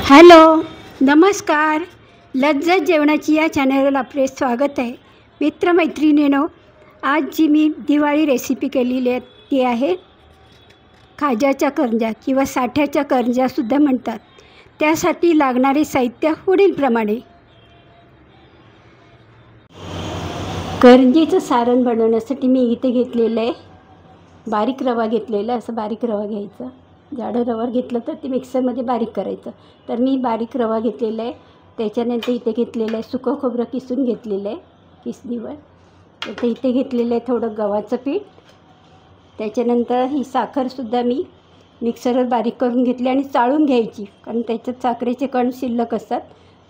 Hello, नमस्कार. लज्जत जेवणाची या चॅनलवर आपले स्वागत आहे. मित्रमैत्रिणींनो, आज जी मी दिवाळी रेसिपी केलेली आहे ती आहे खाज्याच्या करंज्या किंवा साठ्याच्या करंज्यासुद्धा म्हणतात. त्यासाठी लागणारे साहित्य पुढीलप्रमाणे. करंजीचं सारण बनवण्यासाठी मी इथे घेतलेलं आहे बारीक रवा घेतलेला. असं बारीक रवा घ्यायचा. जाडं रवा घेतलं तर ते मिक्सरमध्ये बारीक करायचं. तर मी बारीक रवा घेतलेला आहे. त्याच्यानंतर इथे घेतलेलं आहे सुकं खोबरं किसून घेतलेलं आहे किसणीवर. तर इथे घेतलेलं आहे थोडं गव्हाचं पीठ. त्याच्यानंतर ही साखरसुद्धा मी मिक्सरवर बारीक करून घेतली आणि चाळून घ्यायची, कारण त्याच्यात साखरेचे कण शिल्लक असतात,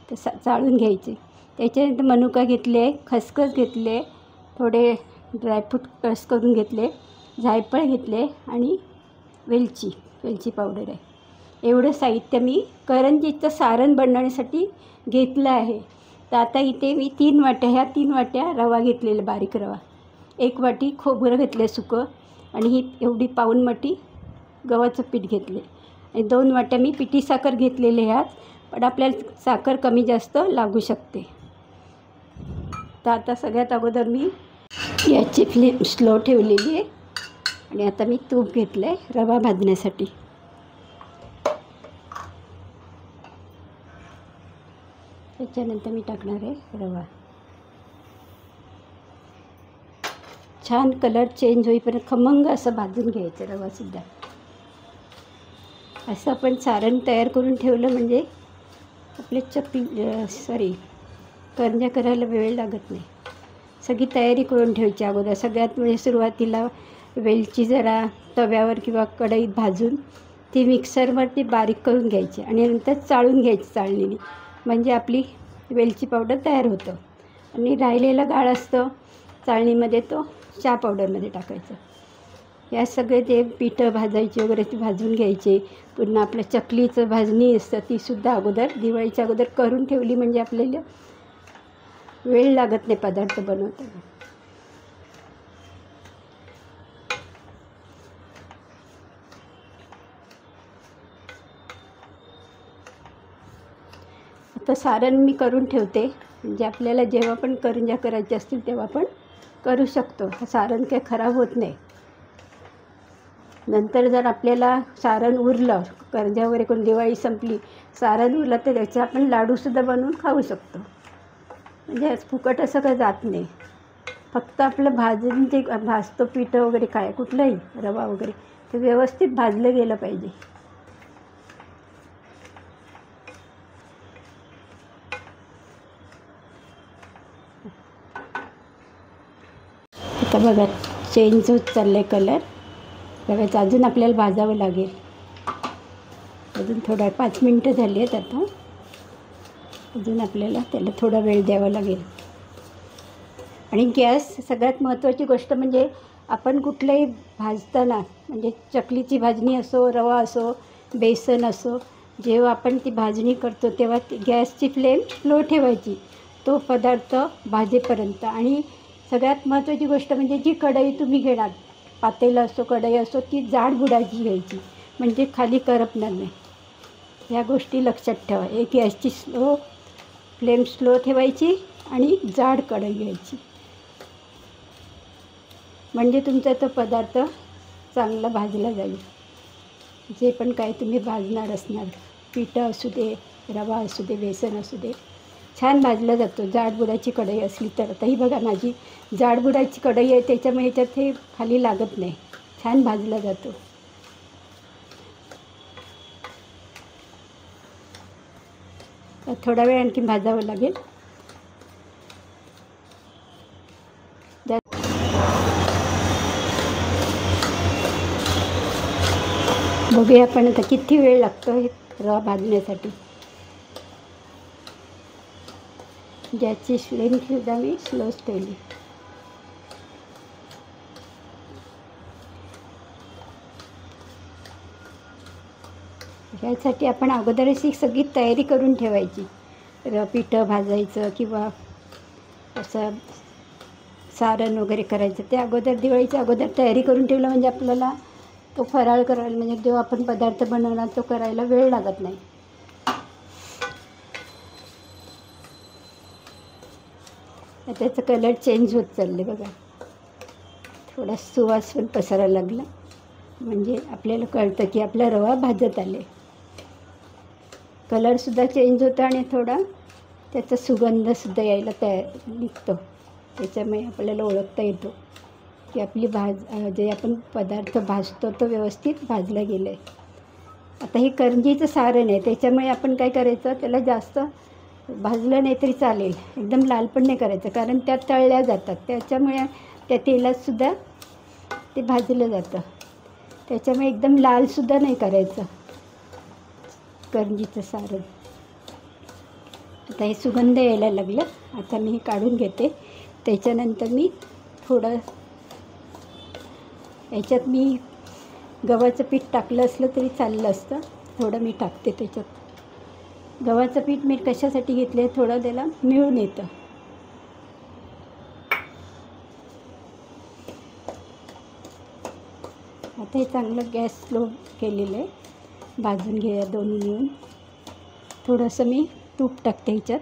तर चाळून घ्यायचे. त्याच्यानंतर मनुका घेतले, खसखस घेतले, थोडे ड्रायफ्रूट क्रश करून घेतले, जायफळ घेतले आणि वेलची पावडर आहे. एवढं साहित्य मी करंजीचं सारण बनवण्यासाठी घेतलं आहे. तर आता इथे मी 3 वाट्या रवा घेतलेला बारीक रवा, 1 वाटी खोबरं घेतलं सुकं आणि ही एवढी पाऊण वाटी गव्हाचं पीठ घेतले आणि 2 वाट्या मी पिठी साखर घेतलेली ह्यात, पण आपल्याला साखर कमी जास्त लागू शकते. तर आता सगळ्यात अगोदर मी याची फ्लेम स्लो ठेवलेली आहे आणि आता मी तूप घेतलं आहे रवा भाजण्यासाठी. त्याच्यानंतर मी टाकणार आहे रवा. छान कलर चेंज होईपर्यंत खमंग असं भाजून घ्यायचं रवासुद्धा. असं आपण सारण तयार करून ठेवलं म्हणजे आपले करंज्या करायला वेळ लागत नाही. सगळी तयारी करून ठेवायची अगोदर. सगळ्यात म्हणजे सुरुवातीला वेलची जरा तव्यावर किंवा कढईत भाजून ती मिक्सरवरती बारीक करून घ्यायची आणि नंतर चाळून घ्यायची चाळणीने, म्हणजे आपली वेलची पावडर तयार होतं. आणि राहिलेलं गाळ असतं चाळणीमध्ये तो चहा पावडरमध्ये टाकायचं. या सगळे ते पिठं भाजायची वगैरे ती भाजून घ्यायचे. पुन्हा आपल्या चकलीचं भाजणी असतं तीसुद्धा अगोदर दिवाळीच्या अगोदर करून ठेवली म्हणजे आपल्याला वेळ लागत नाही पदार्थ बनवताना. आता सारण मी करून ठेवते, म्हणजे आपल्याला जेव्हा पण करंज्या करायच्या असतील तेव्हा पण करू शकतो. सारण काही खराब होत नाही. नंतर जर आपल्याला सारण उरलं, करंज्या वगैरे करून दिवाळी संपली, सारण उरलं तर त्याचे आपण लाडूसुद्धा बनवून खाऊ शकतो. म्हणजे फुकट असं काही जात नाही. फक्त आपलं भाजून जे भाजतो पिठं वगैरे काय कुठलंही रवा वगैरे ते व्यवस्थित भाजलं गेलं पाहिजे. आता बघा चेंज होत चाललं आहे कलर. बघायचं अजून आपल्याला भाजावं लागेल. अजून थोडा 5 मिनटं झाली आहेत. आता अजून आपल्याला त्याला थोडा वेळ द्यावा लागेल. आणि गॅस सगळ्यात महत्त्वाची गोष्ट म्हणजे आपण कुठलंही भाजताना, म्हणजे चकलीची भाजणी असो, रवा असो, बेसन असो, जेव्हा आपण ती भाजणी करतो तेव्हा गॅसची फ्लेम स्लो ठेवायची तो पदार्थ भाजेपर्यंत. आणि सगळ्यात महत्त्वाची गोष्ट म्हणजे जी कढई तुम्ही घेणार, पातेलं असो कढई असो, ती जाड बुडाची घ्यायची, म्हणजे खाली करपणार नाही. ह्या गोष्टी लक्षात ठेवा. एक गॅसची फ्लेम स्लो ठेवायची आणि जाड कढई घ्यायची, म्हणजे तुमचा तो पदार्थ चांगला भाजला जाईल. जे पण काय तुम्ही भाजणार असणार, पिठं असू दे, रवा असू दे, बेसन असू दे, छान भाजला जातो जाडबुडाची कढई असली तर. आता ही बघा माझी जाडबुडाची कढई आहे, त्याच्यामुळे ह्याच्यात हे खाली लागत नाही, छान भाजला जातो. थोडा वेळ आणखी भाजावं लागेल. बघूया आपण आता किती वेळ लागतो हे रवा भाजण्यासाठी. गॅसची फ्लेमसुद्धा मी स्लोच ठेवली. यासाठी आपण अगोदरच ही सगळी तयारी करून ठेवायची. पिठं भाजायचं किंवा असं सारण वगैरे करायचं ते अगोदर दिवाळीच्या अगोदर तयारी करून ठेवलं म्हणजे आपल्याला तो फराळ करायला, म्हणजे जेव्हा आपण पदार्थ बनवणार तो करायला वेळ लागत नाही. त्याचा कलर चेंज होत चालले बघा. थोडा सुवास पण पसरायला लागला, म्हणजे आपल्याला कळतं की आपला रवा भाजत आले. कलरसुद्धा चेंज होतो आणि थोडा त्याचा सुगंधसुद्धा यायला निघतो. त्याच्यामुळे आपल्याला ओळखता येतो की आपली जे आपण पदार्थ भाजतो तो व्यवस्थित भाजला गेला आहे. आता हे करंजीचं सारण आहे, त्याच्यामुळे आपण काय करायचं, त्याला जास्त भाजलं नाही तरी चालेल, एकदम लाल पण नाही करायचं, कारण त्या तळल्या जातात. त्याच्यामुळे त्या तेलातसुद्धा ते भाजलं जातं. त्याच्यामुळे एकदम लालसुद्धा नाही करायचं करंजीचं सारण. आता हे सुगंध यायला लागलं. आता मी हे काढून घेते. त्याच्यानंतर मी थोडं याच्यात मी गव्हाचं पीठ टाकलं असलं तरी चाललं असतं. थोडं मी टाकते त्याच्यात. गव्हाचं पीठ मी कशासाठी घेतले, थोडं त्याला मिळून येतं. आता हे चांगलं गॅस स्लो केलेलं आहे. भाजून घेऊया दोन्ही मिळून. थोडंसं मी तूप टाकते ह्याच्यात.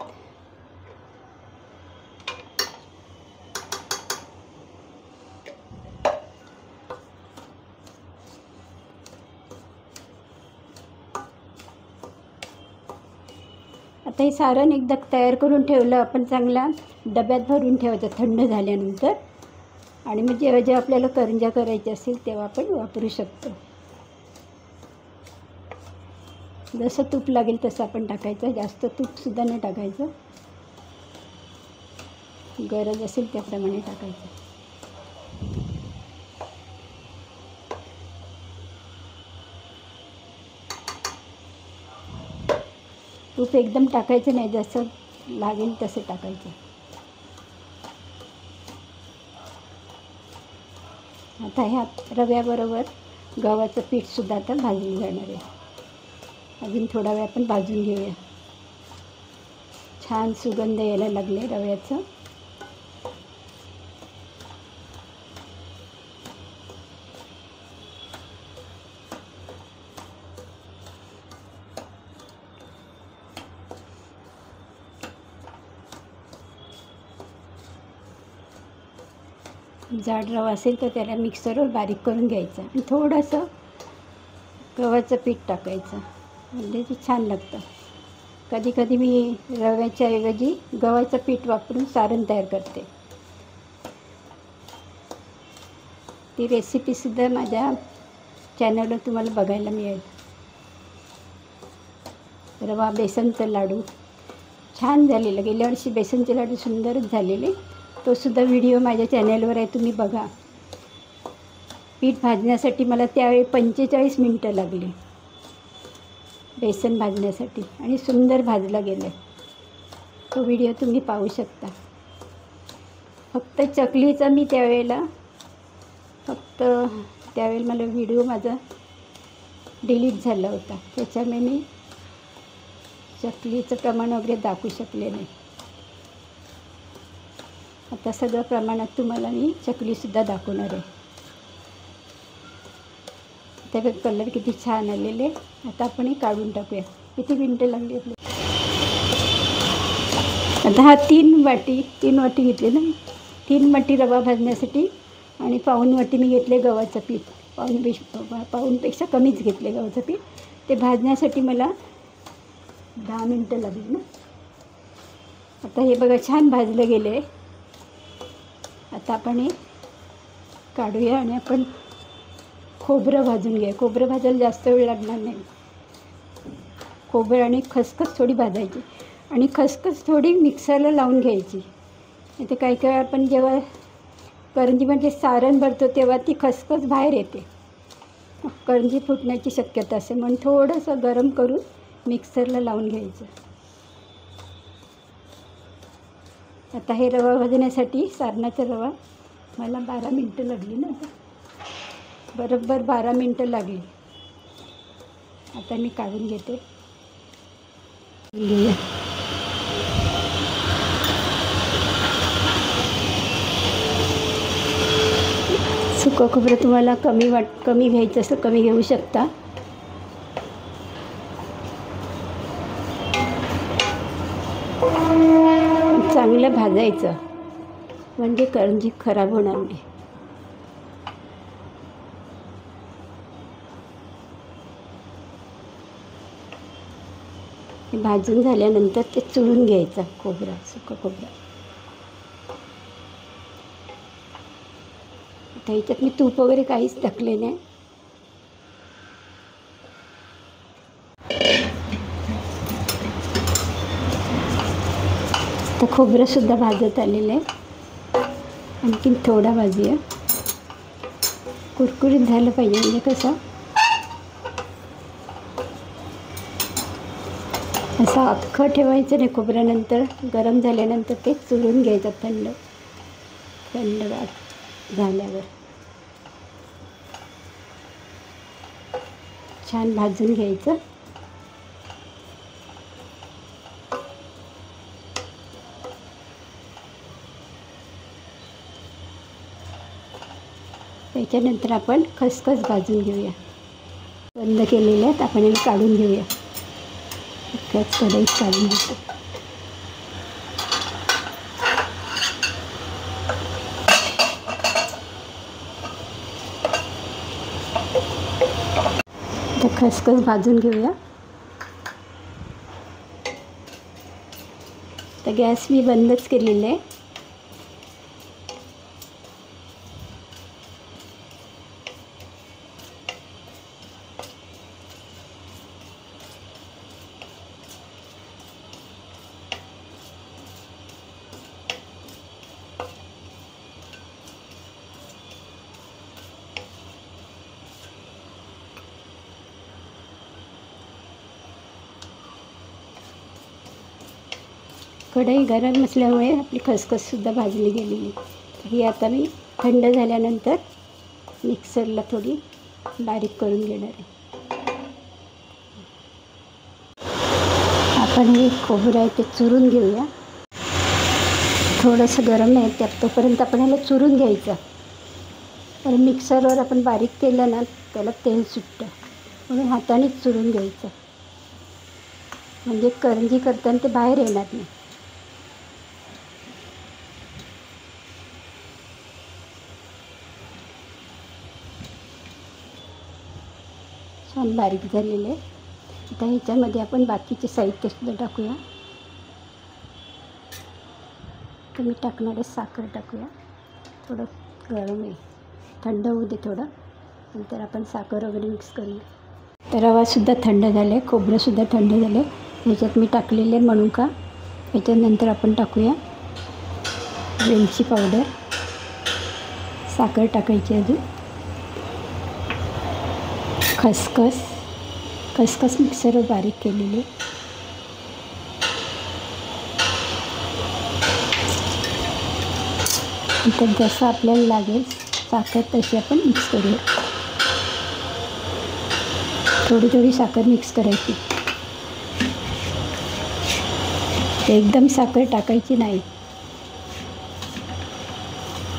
आता हे सारण एकदा तयार करून ठेवलं आपण, चांगला डब्यात भरून ठेवायचं थंड झाल्यानंतर. आणि मग जेव्हा जेव्हा आपल्याला करंज्या करायच्या असेल तेव्हा आपण वापरू शकतो. जसं तूप लागेल तसं आपण टाकायचं, जास्त तूपसुद्धा नाही टाकायचं. गरज असेल त्याप्रमाणे टाकायचं. तूप एकदम टाकायचं नाही, जसं लागेल तसं टाकायचं. आता ह्या रव्याबरोबर गव्हाचं पीठसुद्धा आता भाजून जाणार आहे. अजून थोडा वेळ आपण भाजून घेऊया. छान सुगंध यायला लागले रव्याचं. जाड रवा असेल तर त्याला मिक्सरवर बारीक करून घ्यायचं आणि थोडंसं गव्हाचं पीठ टाकायचं, म्हणजे ते छान लागतं. कधी कधी मी रव्याच्या ऐवजी गव्हाचं पीठ वापरून सारण तयार करते. ती रेसिपीसुद्धा माझ्या चॅनलवर तुम्हाला बघायला मिळेल. रवा बेसनचं लाडू छान झालेलं. गेल्या वर्षी बेसनचे लाडू सुंदरच झालेले. तोसुद्धा व्हिडिओ माझ्या चॅनलवर आहे, तुम्ही बघा. पीठ भाजण्यासाठी मला त्यावेळी 45 मिनटं लागली बेसन भाजण्यासाठी, आणि सुंदर भाजला गेलं आहे. तो व्हिडिओ तुम्ही पाहू शकता. फक्त चकलीचा मी त्यावेळेला मला व्हिडिओ माझा डिलीट झाला होता, त्याच्यामुळे मी चकलीचं प्रमाण वगैरे दाखवू शकले नाही. आता सगळं प्रमाणात तुम्हाला मी चकलीसुद्धा दाखवणार आहे. त्यावेळी कलर किती छान आलेले. आता आपण हे काढून टाकूया. किती मिनटं लागली आपली. आता हा 3 वाटी घेतले ना मी. 3 वाटी रवा भाजण्यासाठी आणि पाऊण वाटी मी घेतले गव्हाचं पीठ. पाऊणपेक्षा कमीच घेतले गव्हाचं पीठ. ते भाजण्यासाठी मला 10 मिनटं लागली ना. आता हे बघा छान भाजलं गेलं आहे. आता आपण हे काढूया आणि आपण खोबरं भाजून घेऊया. खोबरं भाजायला जास्त वेळ लागणार नाही. खोबरं आणि खसखस थोडी भाजायची आणि खसखस थोडी मिक्सरला लावून घ्यायची. ते काही काही आपण जेव्हा करंजीमध्ये सारण भरतो तेव्हा ती खसखस बाहेर येते, करंजी फुटण्याची शक्यता असते. म्हणून थोडंसं गरम करून मिक्सरला लावून घ्यायचं. आता हे रवा भाजण्यासाठी सारणाचा रवा मला 12 मिनटं लागली ना. आता बरोबर 12 मिनटं लागली. आता मी काढून घेते. सुकं खोबरं तुम्हाला कमी घ्यायचं असं कमी घेऊ शकता. चांगलं भाजायचं. म्हणजे करंजी खराब होणार नाही. हे भाजून झाल्यानंतर ते चुरून घ्यायचं खोबरं, सुकं खोबरं. आता ह्याच्यात मी तूप वगैरे काहीच टाकले नाही. तर खोबरंसुद्धा भाजत आलेलं आहे. आणखीन थोडा भाजूया. कुरकुरीत झालं पाहिजे, म्हणजे कसं असं अख्खं ठेवायचं नाही. खोबऱ्यानंतर गरम झाल्यानंतर ते चुरून घ्यायचं थंड झाल्यावर. छान भाजून घ्यायचं. त्याच्यानंतर आपण खसखस भाजून घेऊया. बंद केलेले आहेत, आपण हे काढून घेऊया. त्याच कढईत काढून घेतो. तर खसखस भाजून घेऊया. तर गॅस मी बंदच केलेला आहे. कढई गरम असल्यामुळे आपली खसखससुद्धा भाजली गेलेली. ही आता मी थंड झाल्यानंतर मिक्सरला थोडी बारीक करून घेणार आहे. आपण हे खोबरं आहे ते चुरून घेऊया. थोडंसं गरम आहे त्यात, तोपर्यंत आपण ह्याला चुरून घ्यायचं. पण मिक्सरवर आपण बारीक केलं ना त्याला तेल सुटतं, म्हणून हातानेच चुरून घ्यायचं. म्हणजे करंजी करताना ते बाहेर येणार नाही. छान बारीक झालेले. आता ह्याच्यामध्ये आपण बाकीचे साहित्यसुद्धा टाकूया. तर मी टाकणार आहे साखर टाकूया. थोडं गरम आहे, थंड होऊ दे थोडं, नंतर आपण साखर वगैरे मिक्स करूया. तर रवासुद्धा थंड झाले, खोबरंसुद्धा थंड झाले. ह्याच्यात मी टाकलेले मनुका. ह्याच्यानंतर आपण टाकूया वेलची पावडर. साखर टाकायची अजून. खसखस मिक्सरवर बारीक केलेली. नंतर जसं आपल्याला लागेल साखर तशी आपण मिक्स करूया. थोडी थोडी साखर मिक्स करायची. एकदम साखर टाकायची नाही,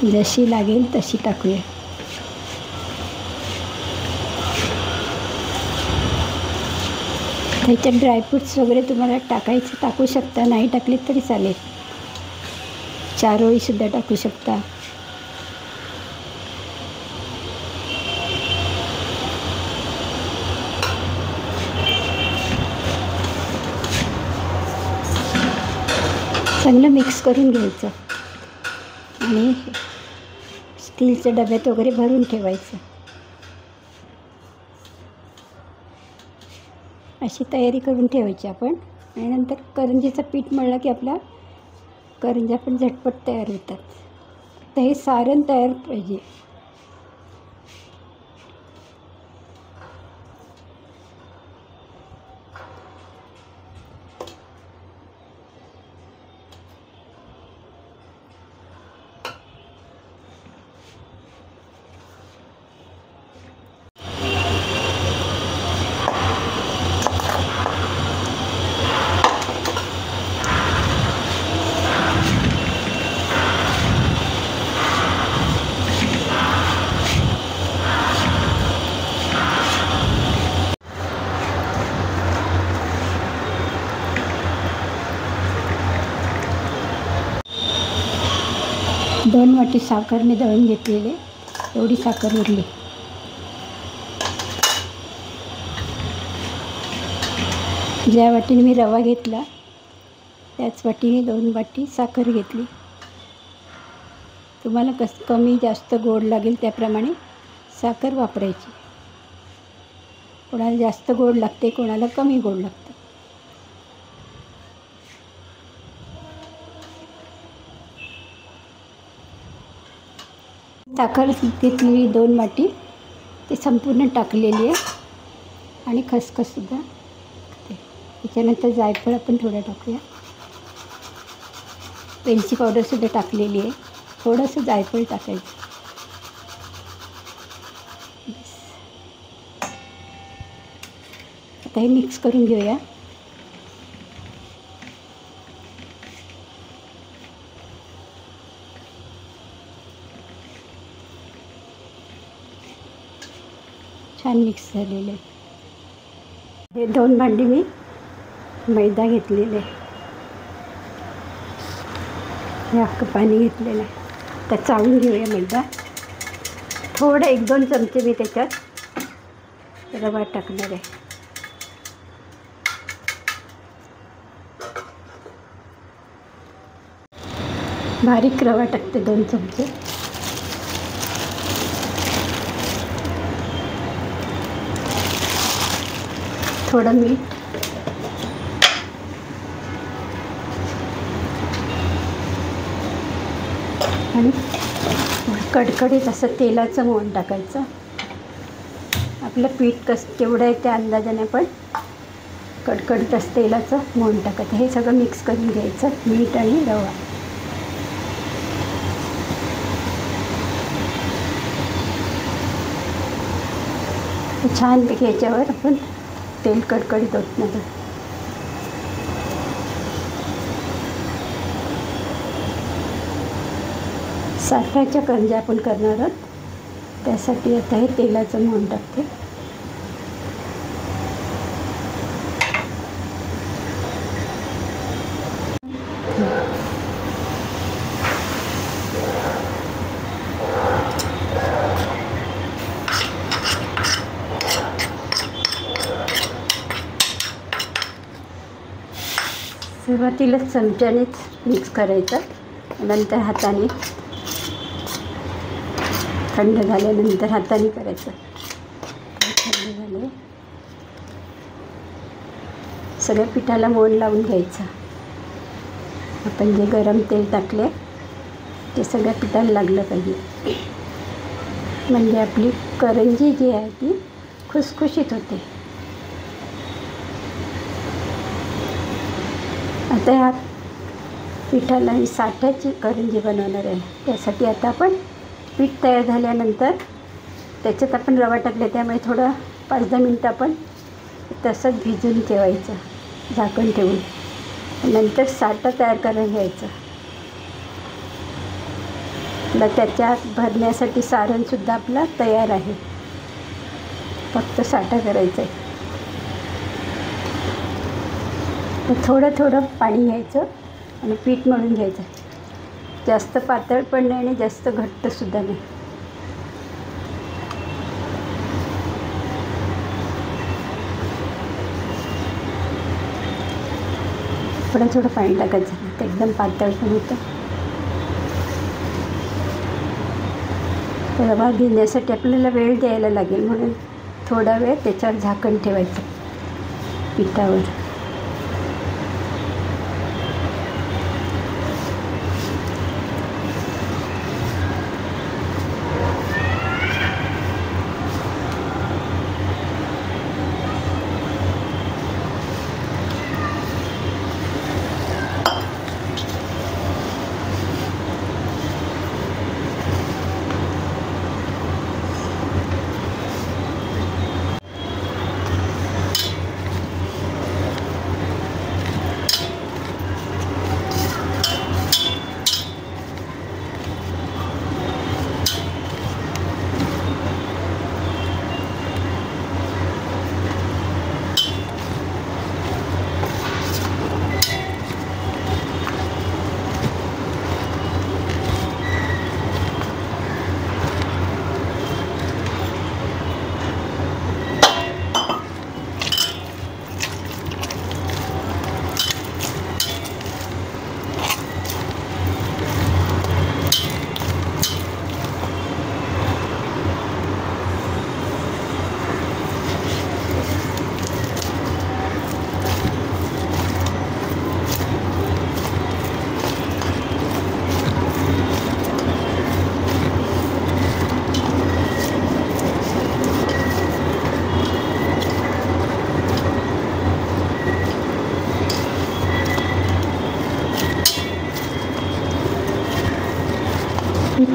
जशी लागेल तशी टाकूया. त्याच्यात ड्रायफ्रूट्स वगैरे तुम्हाला टाकू शकता, नाही टाकले तरी चालेल. चारोळीसुद्धा टाकू शकता. चांगलं मिक्स करून घ्यायचं आणि स्टीलच्या डब्यात वगैरे भरून ठेवायचं. अशी तयारी करून ठेवायची आपण. आणि नंतर करंजीचं पीठ मळलं की आपल्या करंज्या पण झटपट तयार होतात. तर हे सारण तयार पाहिजे. 2 वाटी साखर मी दळून घेतलेली, एवढी साखर उरली. ज्या वाटीने मी रवा घेतला त्याच वाटीने 2 वाटी साखर घेतली. तुम्हाला कमी जास्त गोड लागेल त्याप्रमाणे साखर वापरायची. कोणाला जास्त गोड लागते, कोणाला कमी गोड लागतं. साखर घेतलेली 2 वाटी ती संपूर्ण टाकलेली आहे आणि खसखससुद्धा. त्याच्यानंतर जायफळ आपण थोडं टाकूया. वेलची पावडरसुद्धा टाकलेली आहे. थोडंसं जायफळ टाकायचं. आता हे मिक्स करून घेऊया. छान मिक्स झालेलं आहे. हे 2 भांडी मी मैदा घेतलेले, हे अख्खं पाणी घेतलेलं आहे. तर चाळून घेऊया मैदा. थोडं 1-2 चमचे मी त्याच्यात रवा टाकणार आहे. बारीक रवा टाकते 2 चमचे. थोडं मीठ, आणि कडकडीत असं तेलाचं मोहन टाकायचं. आपलं पीठ केवढं आहे त्या अंदाजाने आपण कडकडीत असं तेलाचं मोहन टाकायचं. हे सगळं मिक्स करून घ्यायचं, मीठ आणि रवा. छानपैकी याच्यावर आपण तेल कडकडीत ओतणार. साखरेच्या करंज्या आपण करणार आहोत, त्यासाठी आता हे तेलाचं मोहन टाकते. सुरुवातीलाच चमच्यानेच मिक्स करायचं, नंतर हाताने, थंड झाल्यानंतर हाताने करायचं. थंड झाले सगळ्या पिठाला मोहन लावून घ्यायचं. आपण जे गरम तेल टाकले ते सगळ्या पिठाला लागलं पाहिजे, म्हणजे आपली करंजी जी आहे ती खुसखुशीत होते. आता ह्या पिठाला ही साठ्याची करंजी बनवणार आहे. त्यासाठी आता आपण पीठ तयार झाल्यानंतर त्याच्यात आपण रवा टाकले, त्यामुळे थोडं 5-10 मिनटं आपण तसंच भिजून ठेवायचं झाकण ठेवून. नंतर साठं तयार करून घ्यायचं. आपलं त्याच्यात भरण्यासाठी सारणसुद्धा आपलं तयार आहे, फक्त साठा करायचं आहे. थोडं थोडं पाणी घ्यायचं आणि पीठ मळून घ्यायचं. जास्त पातळ पण नाही आणि जास्त घट्टसुद्धा नाही. थोडं थोडं पाणी टाकायचं, तर एकदम पातळ पण होतं. रवा भिजण्यासाठी आपल्याला वेळ द्यायला लागेल, म्हणून थोडा वेळ त्याच्यावर झाकण ठेवायचं पिठावर.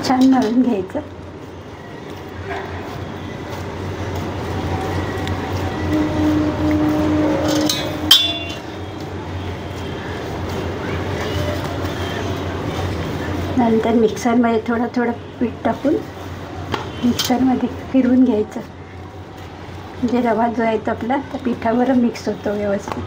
छान मळून घ्यायचं. नंतर मिक्सरमध्ये थोडं थोडं पीठ टाकून मिक्सरमध्ये फिरवून घ्यायचं. म्हणजे रवा जो आहे तो आपला त्या पिठावर मिक्स होतो व्यवस्थित.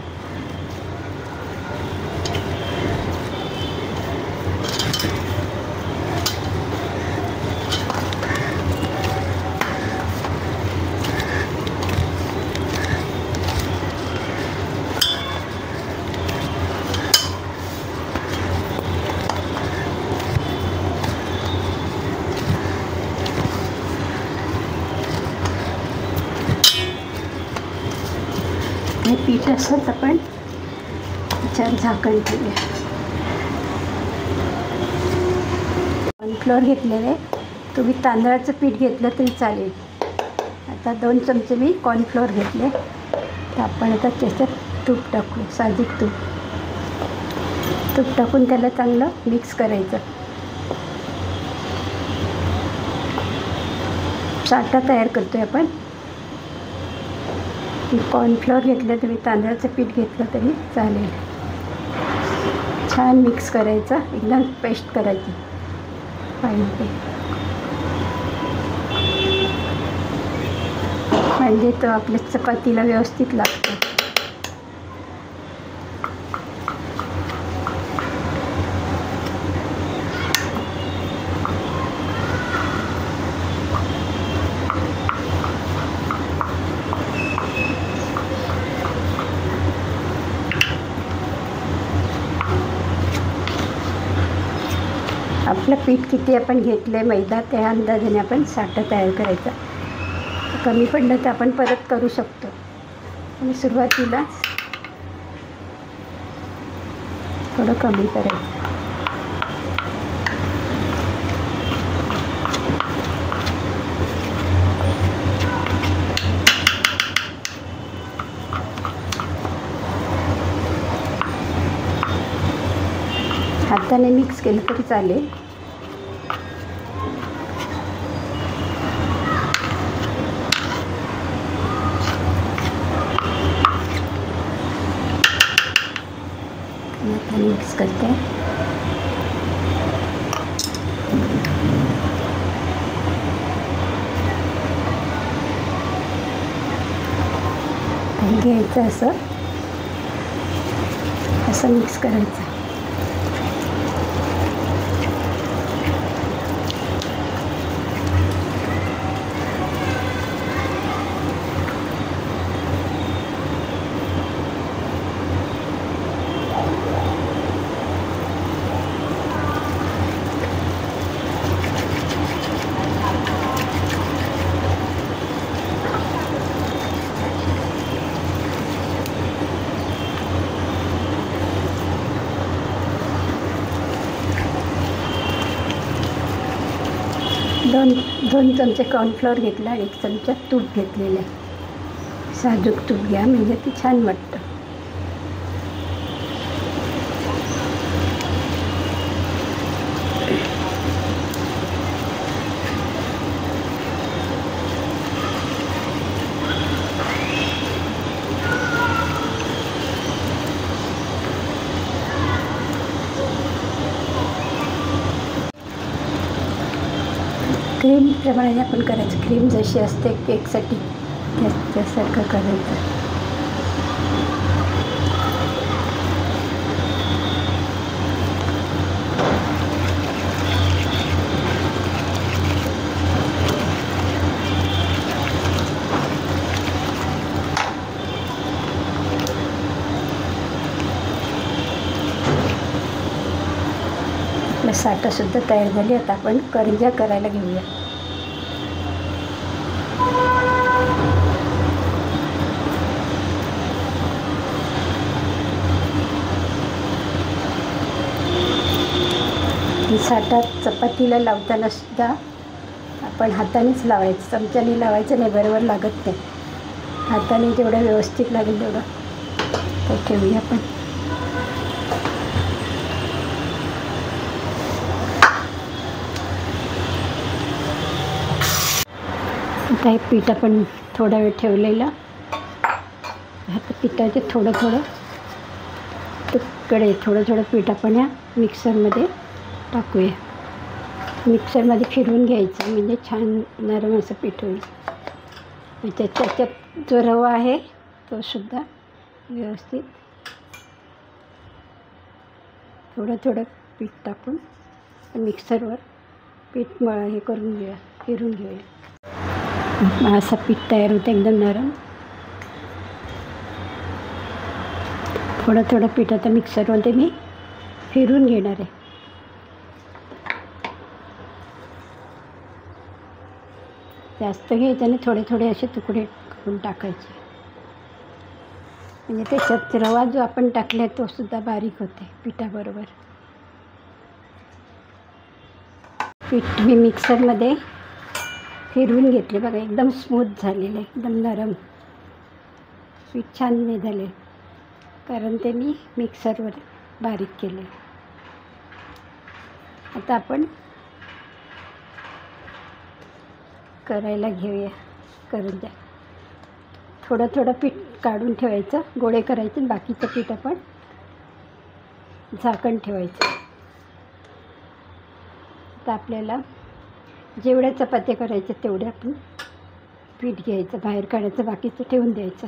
हे पीठ असंच आपण त्याच्यावर झाकण ठेवूया. कॉर्नफ्लोअर घेतलेलं आहे. तुम्ही तांदळाचं पीठ घेतलं तरी चालेल. आता 2 चमचे मी कॉर्नफ्लोअर घेतले. तर आपण आता त्याच्यात तूप टाकू, साजूक तूप. तूप टाकून त्याला चांगलं मिक्स करायचं. साठा तयार करतोय आपण. कॉर्नफ्लोअर घेतलं तरी तांदळाचं पीठ घेतलं तरी चालेल. छान मिक्स करायचं, एकदम पेस्ट करायची पाहिजे, म्हणजे तो आपल्या चपातीला व्यवस्थित लागतो. आपलं पीठ किती आपण घेतलं आहे मैदा, त्या अंदाजाने आपण साठा तयार करायचा. कमी पडलं तर आपण परत करू शकतो. आणि सुरुवातीला थोडं कमी करायचं. हाताने मिक्स केलं तरी चालेल. हाताने मिक्स करते. घ्यायचं असं मिक्स करायचं. दोन चमचे कॉर्नफ्लोअर घेतला आणि 1 चमचा तूप घेतलेलं आहे. साजूक तूप घ्या, म्हणजे ते छान वाटतं. क्रीमप्रमाणे आपण करायचं. क्रीम जशी असते केकसाठी त्यासारखं करायचं. आपला साठासुद्धा तयार झाली. आता आपण करंज्या करायला घेऊया. साठा चपातीला लावताना सुद्धा आपण हातानेच लावायचं, चमच्याने लावायचं नाही, बरोबर लागत नाही. हाताने जेवढं व्यवस्थित लागेल तेवढं ते ठेवूया आपण. आता हे पीठ आपण थोडा वेळ ठेवलेलं, आता पिठाचे थोडं थोडं पीठ आपण या मिक्सरमध्ये टाकूया. मिक्सरमध्ये फिरवून घ्यायचं म्हणजे छान नरम असं पीठ होईल. त्याच्यात जो रवा आहे तो सुद्धा व्यवस्थित थोडं पीठ टाकून मिक्सरवर पीठ हे करून घेऊया, फिरून घेऊया. असा पीठ तयार होतं एकदम नरम. थोडं पीठ आता मिक्सरमध्ये मी फिरून घेणार आहे. जास्त घ्यायचं आणि थोडे असे तुकडे करून टाकायचे, म्हणजे त्याच्यात रवा जो आपण टाकला तो सुद्धा बारीक होते पिठाबरोबर. पीठ मी मिक्सरमध्ये फिरवून घेतले बघा, एकदम स्मूथ झालेलं आहे, एकदम नरम पीठ. छान नाही झाले कारण ते मी मिक्सरवर बारीक केले. आता आपण करायला घेऊया करंज्या. थोडं पीठ काढून ठेवायचं, गोळे करायचे आणि बाकीचं पीठ आपण झाकण ठेवायचं. आता आपल्याला जेवढ्या चपात्या करायच्या तेवढ्या आपण पीठ घ्यायचं, बाहेर काढायचं, बाकीचं ठेवून द्यायचं.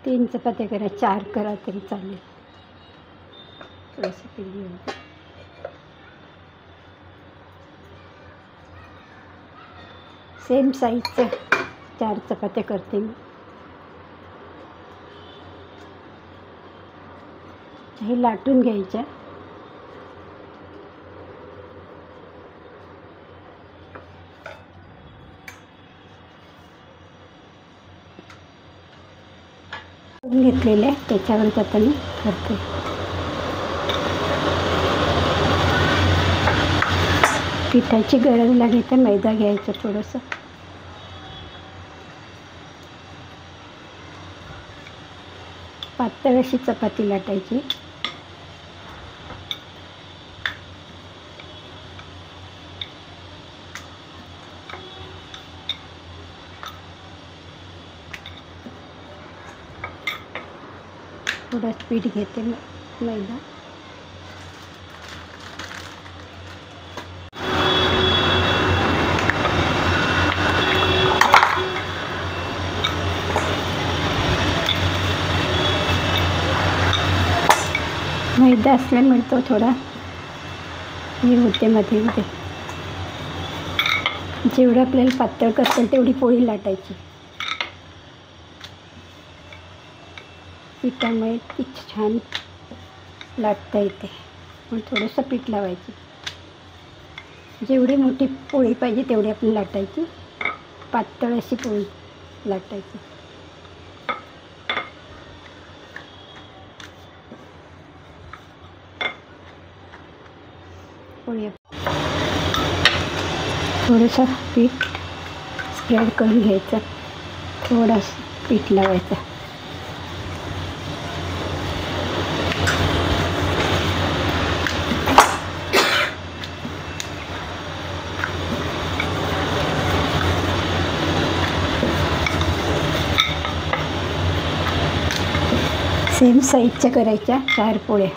3 चपात्या करा, 4 करा तरी चालेल. थोडंसं पीठ घ्यायचं. सेम साईजचं 4 चपात्या करते मी. हे लाटून घ्यायच्या. घेतलेले त्याच्यावरच आता मी करते. पिठाची गरज लागली तर मैदा घ्यायचं थोडंसं. पातळ अशी चपाती लाटायची. थोडं पीठ घेते मैदा. मैदा असल्यामुळे तो थोडा हे होते मध्ये. जेवढं आपल्याला पातळ करता येईल तेवढी पोळी लाटायची. पिठामुळे ती छान लाटता येते. मग थोडंसं पीठ लावायचं. जेवढी मोठी पोळी पाहिजे तेवढी आपण लाटायची. पातळ अशी पोळी लाटायची. पोळी थोडंसं पीठ स्प्रेड करून घ्यायचं, थोडंसं पीठ लावायचं. सेम साईजच्या करायच्या 4 पोळ्या.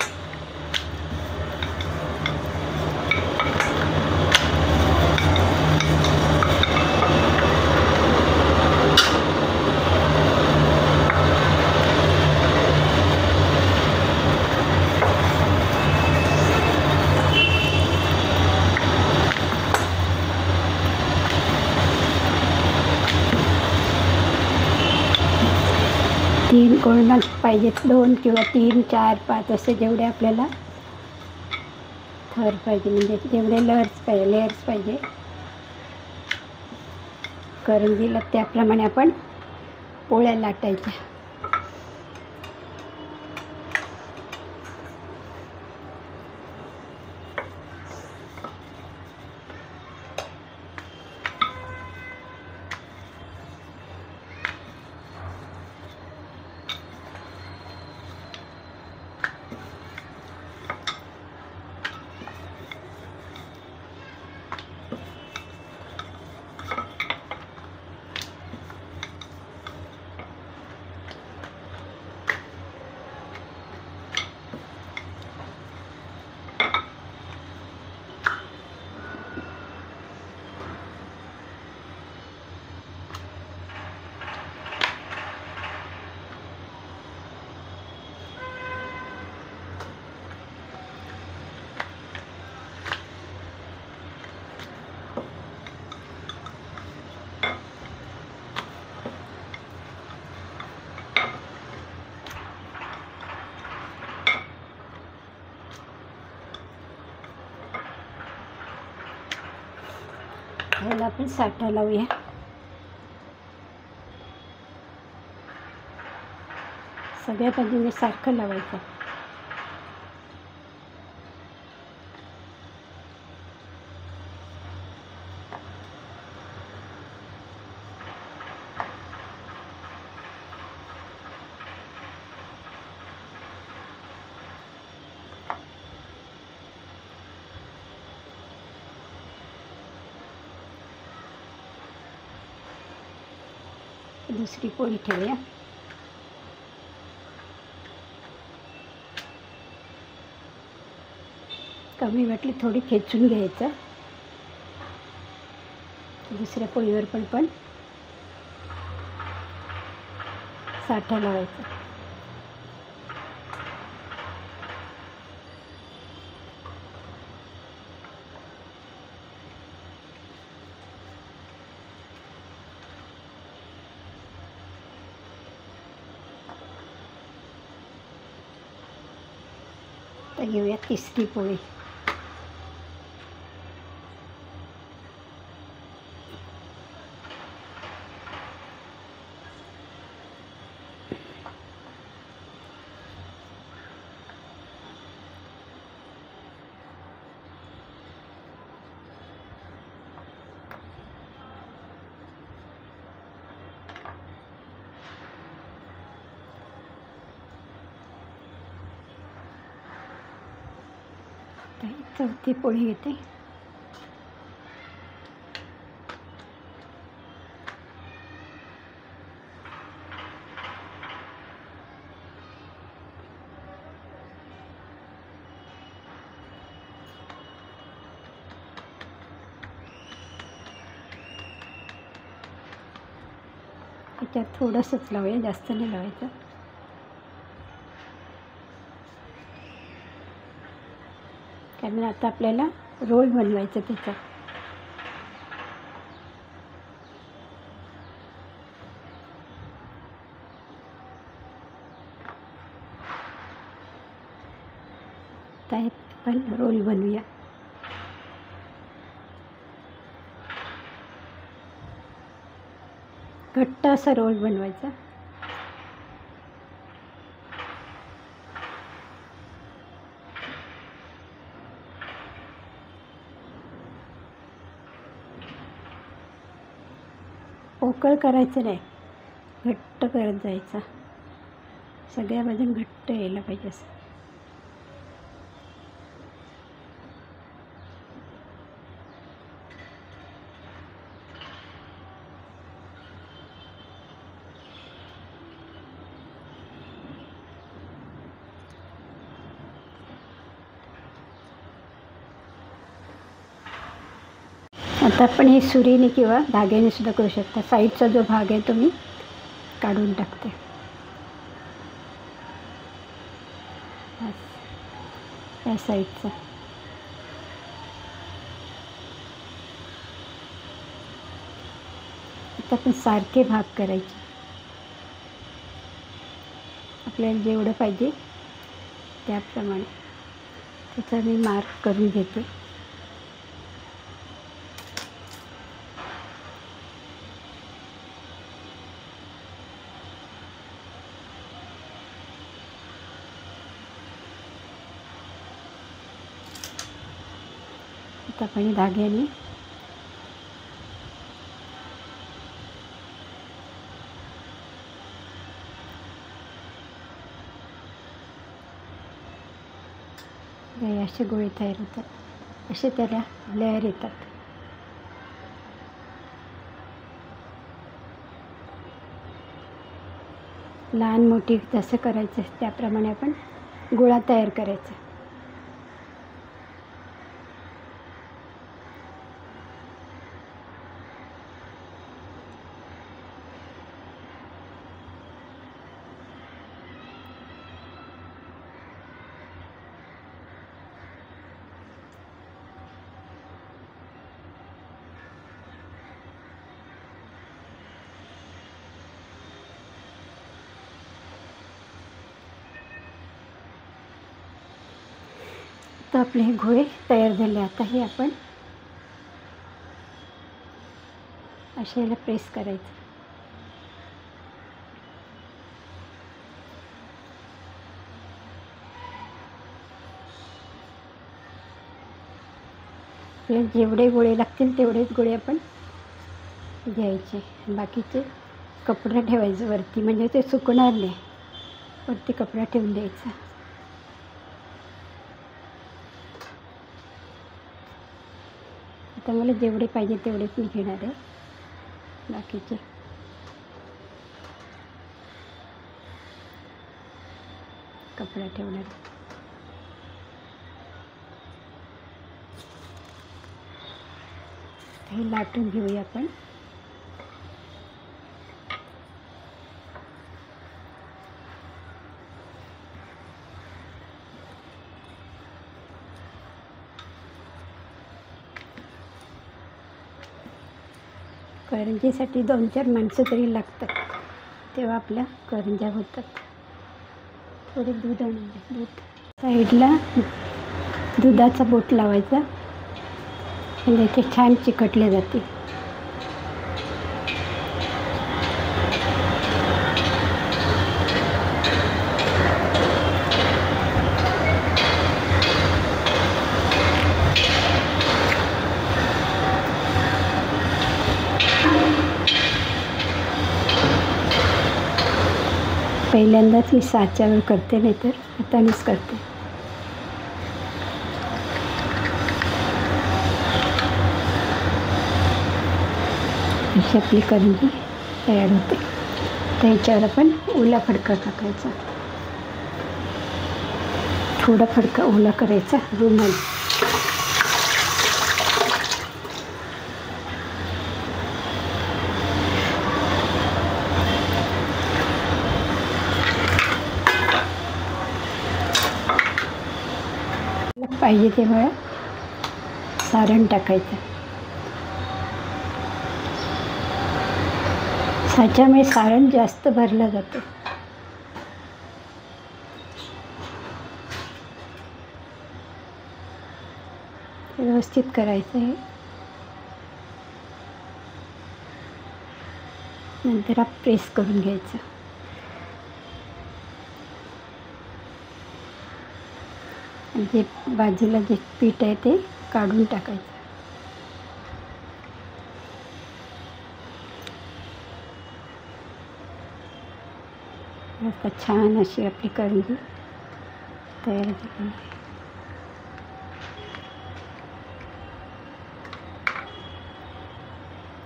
तीन कोणाला पाहिजेत, 2 किंवा 3, 4, 5 असे जेवढे आपल्याला थर पाहिजे, म्हणजे जेवढे लेयर्स पाहिजे करंजीला त्याप्रमाणे आपण पोळ्या लाटायच्या. त्याला आपण साठा लावूया. सगळ्या बाजूने सारखं लावायचं. दुसरी पोळी ठेवूया. कमी वाटली थोडी खेचून घ्यायचं. दुसऱ्या पोळीवर पण साठा लावायचा. तर घेऊया तिसरी पोळी. चौथी पोळी घेते. त्याच्यात थोडंसंच लावूया, जास्त नाही लावायचं. कारण आता आपल्याला रोल बनवायचं त्याचा. त्यात आपण रोल बनवूया. घट्ट असा रोल बनवायचा. पोकळ करायचं नाही, घट्ट करत जायचं. सगळ्या बाजून घट्ट यायला पाहिजे असं. आता आपण हे सुरीने किंवा धाग्याने सुद्धा करू शकता. साईडचा जो भाग आहे तो मी काढून टाकते. या साईडचा आता आपण सारखे भाग करायचे. आपल्याला जेवढं पाहिजे त्याप्रमाणे त्याचा मी मार्क करून घेते. आता आपण धाग्याने असे गोळे तयार होतात. असे त्याला लेअर येतात. लहान मोठी जसं करायचं त्याप्रमाणे आपण गोळा तयार करायचा. तर आपले हे गोळे तयार झाले. आता हे आपण अशा याला प्रेस करायचं. आपल्याला जेवढे गोळे लागतील तेवढेच गोळे आपण घ्यायचे. बाकीचे कपडा ठेवायचं वरती, म्हणजे ते सुकणार नाही. वरती कपडा ठेवून द्यायचा. आता मला जेवढे पाहिजे तेवढेच मी घेणार आहे. बाकीचे कपडा ठेवणार. हे लाटून घेऊया आपण. करंजीसाठी 2-4 माणसं तरी लागतात, तेव्हा आपल्या करंज्या होतात. थोडे दूध आणून दे. दूध साईडला दुधाचा बोट लावायचा, म्हणजे ते छान चिकटले जाते. पहिल्यांदाच मी साच्यावर करते, नाहीतर हातानेच करते. अशी आपली करंजी तयार होते. त्याच्यावर आपण ओला फडका टाकायचा. थोडा फडका ओला करायचा रुमाल. पाहिजे तेव्हा सारण टाकायचं. साच्यामुळे सारण जास्त भरलं जातं. व्यवस्थित करायचं आहे. नंतर आपण प्रेस करून घ्यायचं. आणि जे बाजूला जे पीठ आहे ते काढून टाकायचं. आता छान अशी आपली करंजी तयार झाली.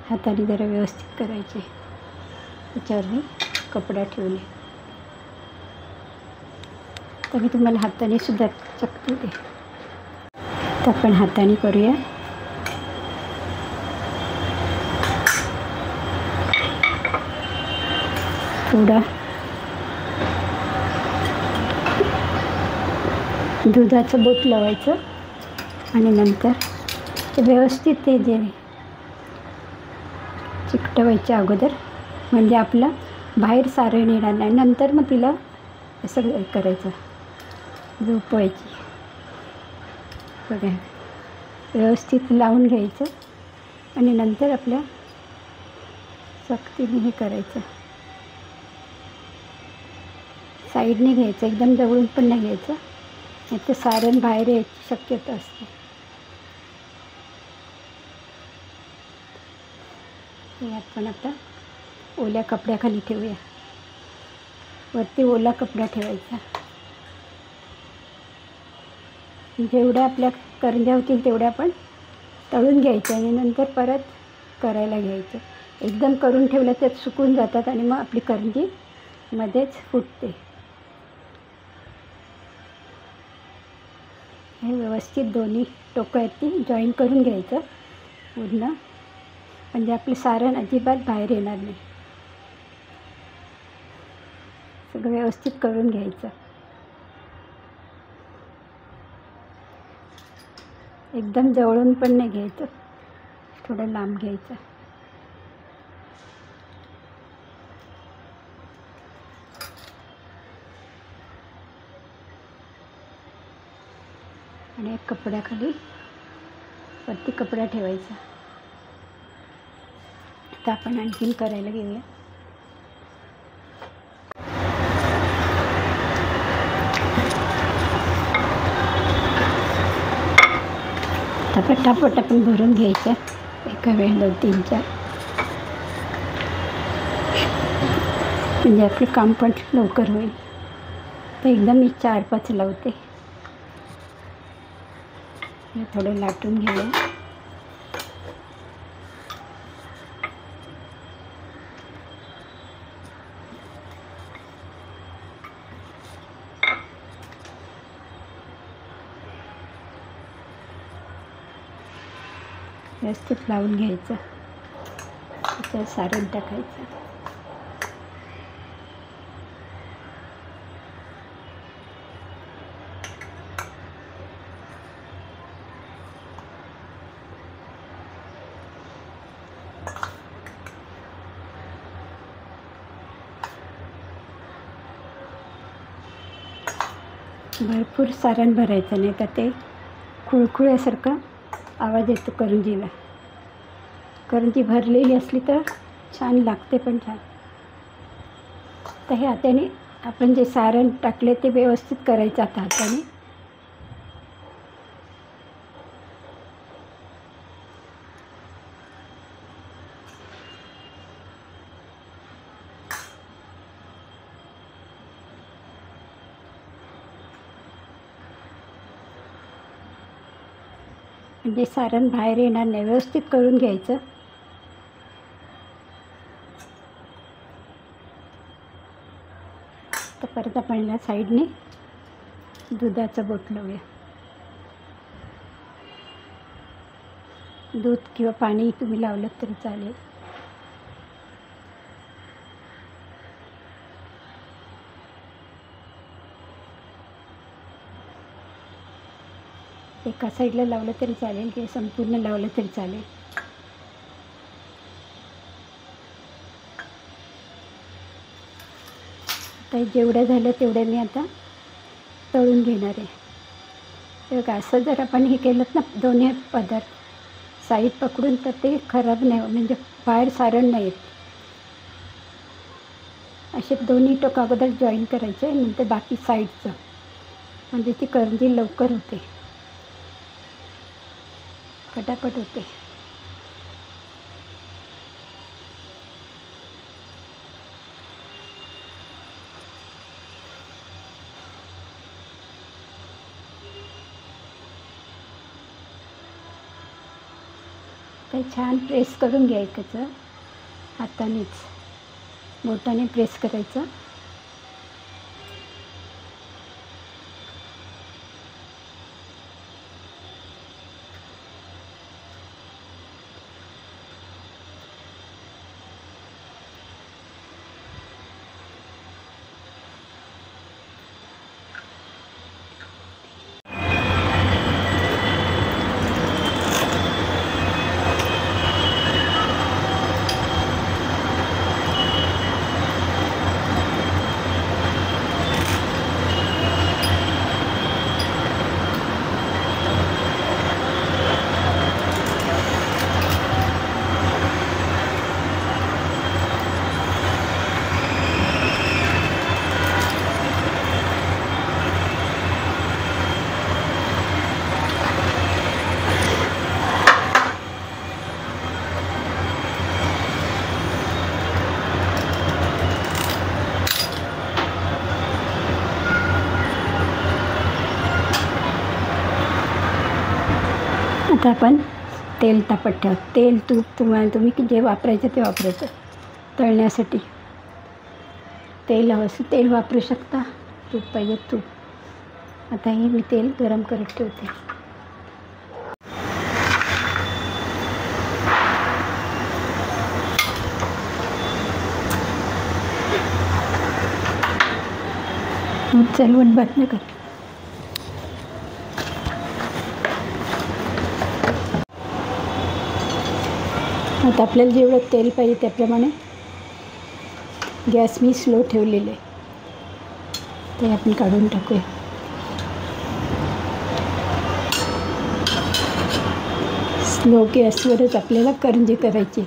हाताने जरा व्यवस्थित करायचे. त्याच्यावर मी कपडा ठेवले. तर मी तुम्हाला हाताने सुद्धा चकते ते. तर आपण हाताने करूया. थोडा दुधाचं बोट लावायचं आणि नंतर ते व्यवस्थित ते जे चिकटवायच्या अगोदर, म्हणजे आपलं बाहेर सारण येणार नाही. नंतर मग तिला असं करायचं, झोपवायची. बघा, व्यवस्थित लावून घ्यायचं आणि नंतर आपल्या सक्तीने हे करायचं. साईडने घ्यायचं, एकदम जवळून पण नाही घ्यायचं, नाही तर सारण बाहेर यायची शक्यता असते. हे आपण आता ओल्या कपड्याखाली ठेवूया. वरती ओला कपडा ठेवायचा. जेवढ्या आपल्या करंज्या होतील तेवढ्या आपण तळून घ्यायच्या आणि नंतर परत करायला घ्यायचं. एकदम करून ठेवलं तर सुकून जातात आणि मग आपली करंजी मध्येच फुटते. हे व्यवस्थित दोन्ही टोकं आहेत ती जॉईन करून घ्यायचं पूर्ण, म्हणजे आपलं सारण अजिबात बाहेर येणार नाही. सगळं व्यवस्थित करून घ्यायचं. एकदम जवळून पण नाही घ्यायचं, थोडं लांब घ्यायचं. आणि एक कपड्याखाली वरती कपडा ठेवायचा. आता आपण आणखीन करायला घेऊया. आता पटापट आपण भरून घ्यायच्या एका वेळेला 2-3-4, म्हणजे आपलं काम पण लवकर होईल. तर एकदा मी 4-5 लावते. थोडं लाटून घेऊया. व्यवस्थित लावून घ्यायचं. त्याच्यावर सारण टाकायचं. भरपूर सारण भरायचं, नाही तर ते खुळखुळ्यासारखा आवाज येतो करंजीला. करंजी भरलेली असली तर छान लागते पण छान. तर हे हाताने आपण जे सारण टाकले ते व्यवस्थित करायचं आता हाताने. म्हणजे सारण बाहेर येणार नाही. व्यवस्थित करून घ्यायचं. तर परत आपण या साईडने दुधाचं बोट लावूया. दूध किंवा पाणी तुम्ही लावलं तरी चालेल. एका साईडला लावलं तरी चालेल किंवा संपूर्ण लावलं तरी चालेल. आता जेवढ्या झाल्या तेवढ्या मी आता तळून घेणार आहे. तर असं जर आपण हे केलं ना दोन्ही पदार्थ साईड पकडून, तर ते खराब नाही, म्हणजे बाहेर सारण नाही येत. असे दोन्ही टोक अगोदर जॉईन करायचे, नंतर बाकी साईडचं, म्हणजे ती करंजी लवकर होते, पटापट होते. तर छान प्रेस करून घ्यायचं हातानेच, बोटाने प्रेस करायचं. आता आपण तेल तापत ठेवा. तेल तूप तुम्ही जे वापरायचं ते वापरायचं. तळण्यासाठी तेल हवं असं तेल वापरू शकता, तूप पाहिजे तूप. आता हे मी तेल गरम करत ठेवते. चलवट बंद कर. आता आपल्याला जेवढं तेल पाहिजे त्याप्रमाणे गॅस मी स्लो ठेवलेले, ते आपण काढून टाकूया. स्लो गॅसवरच आपल्याला करंजी करायची.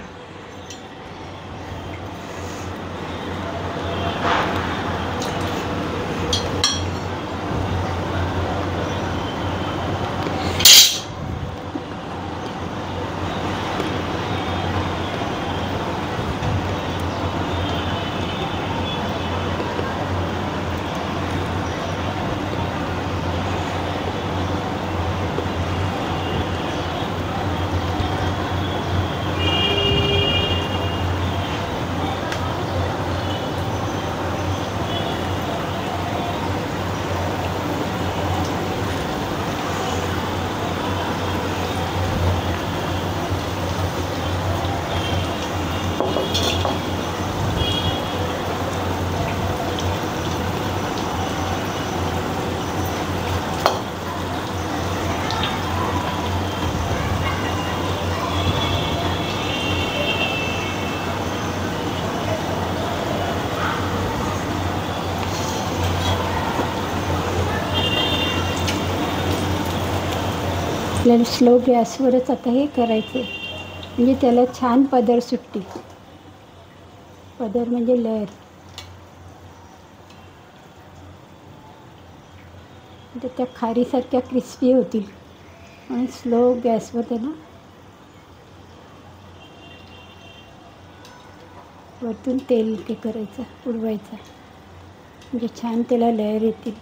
आपल्याला स्लो गॅसवरच आता हे करायचं आहे, म्हणजे त्याला छान पदर सुटतील. पदर म्हणजे लेअर. म्हणजे त्या खारीसारख्या क्रिस्पी होतील, म्हणून स्लो गॅसवर त्याला वरतून तेल ते करायचं, उडवायचं, म्हणजे छान त्याला लेअर येतील.